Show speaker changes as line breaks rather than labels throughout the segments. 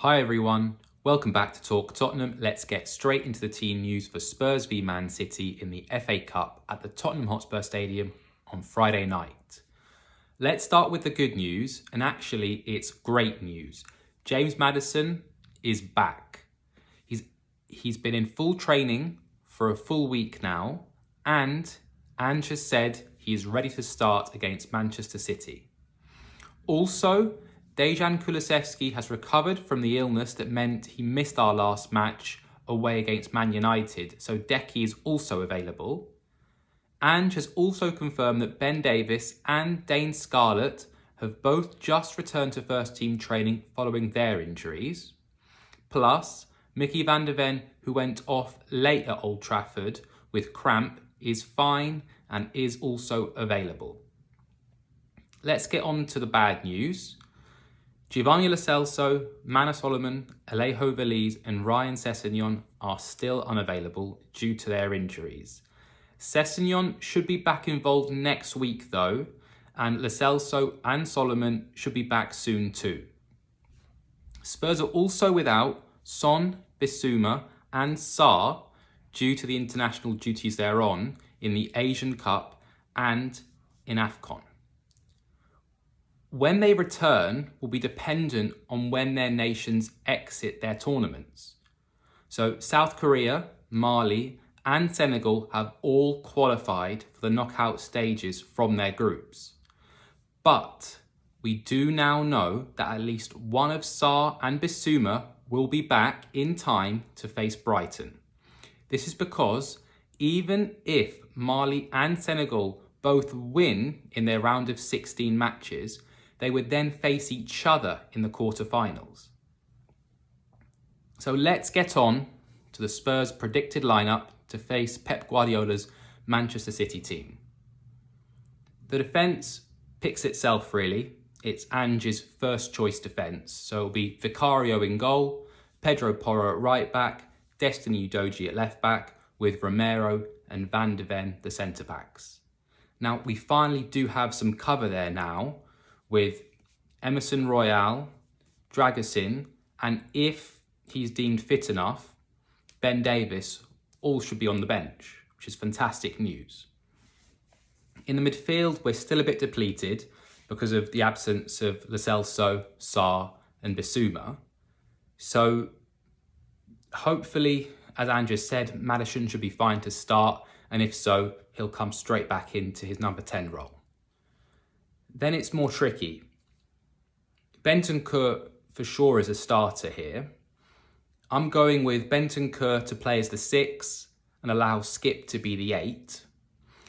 Hi everyone, welcome back to Talk Tottenham. Let's get straight into the team news for Spurs v Man City in the FA Cup at the Tottenham Hotspur Stadium on Friday night. Let's start with the good news, and actually it's great news. James Maddison is back. He's been in full training for a full week now, and Ange has said he is ready to start against Manchester City. Also, Dejan Kulusevski has recovered from the illness that meant he missed our last match away against Man United, so Decky is also available. Ange has also confirmed that Ben Davies and Dane Scarlett have both just returned to first team training following their injuries. Plus, Mickey van der Ven, who went off late at Old Trafford with cramp, is fine and is also available. Let's get on to the bad news. Giovanni Lo Celso, Manor Solomon, Alejo Veliz and Ryan Sessegnon are still unavailable due to their injuries. Sessegnon should be back involved next week though, and Lo Celso and Solomon should be back soon too. Spurs are also without Son, Bissouma and Sarr due to the international duties they're on in the Asian Cup and in AFCON. When they return will be dependent on when their nations exit their tournaments. So South Korea, Mali and Senegal have all qualified for the knockout stages from their groups. But we do now know that at least one of Sarr and Bissouma will be back in time to face Brighton. This is because even if Mali and Senegal both win in their round of 16 matches, they would then face each other in the quarterfinals. So let's get on to the Spurs' predicted lineup to face Pep Guardiola's Manchester City team. The defence picks itself really. It's Ange's first choice defence. So it'll be Vicario in goal, Pedro Porro at right back, Destiny Udogie at left back, with Romero and Van der Ven the centre backs. Now we finally do have some cover there now, with Emerson Royal, Dragusin, and if he's deemed fit enough, Ben Davies, all should be on the bench, which is fantastic news. In the midfield, we're still a bit depleted because of the absence of Lo Celso, Sarr and Bissouma. So hopefully, as Ange said, Maddison should be fine to start, and if so, he'll come straight back into his number 10 role. Then it's more tricky. Bentancur for sure is a starter here. I'm going with Bentancur to play as the 6 and allow Skip to be the 8.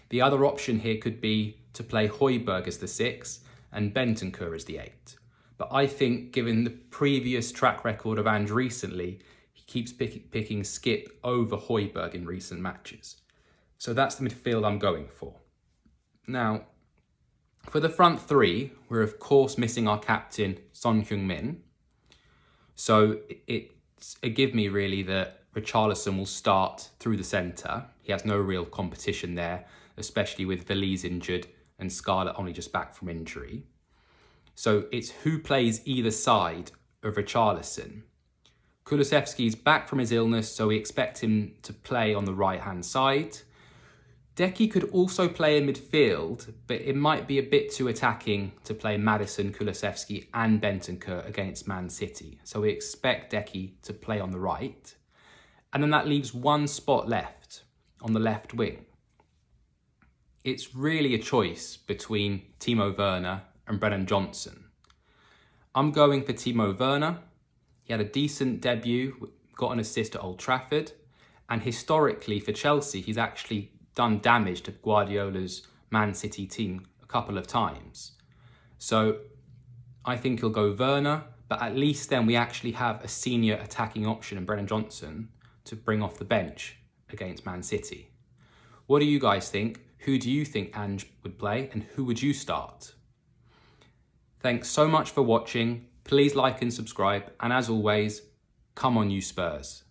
The other option here could be to play Højbjerg as the 6 and Bentancur as the 8. But I think given the previous track record of Ange recently, he keeps picking Skip over Højbjerg in recent matches. So that's the midfield I'm going for. Now, for the front three, we're of course missing our captain, Son Heung-min. So it's a give me really that Richarlison will start through the centre. He has no real competition there, especially with Veliz injured and Scarlett only just back from injury. So it's who plays either side of Richarlison. Kulusevski's back from his illness, so we expect him to play on the right-hand side. Decky could also play in midfield, but it might be a bit too attacking to play Maddison, Kulusevski and Bentancur against Man City. So we expect Decky to play on the right. And then that leaves one spot left on the left wing. It's really a choice between Timo Werner and Brennan Johnson. I'm going for Timo Werner. He had a decent debut, got an assist at Old Trafford. And historically for Chelsea, he's actually done damage to Guardiola's Man City team a couple of times. So I think he'll go Werner, but at least then we actually have a senior attacking option in Brennan Johnson to bring off the bench against Man City. What do you guys think? Who do you think Ange would play and who would you start? Thanks so much for watching. Please like and subscribe. And as always, come on you Spurs.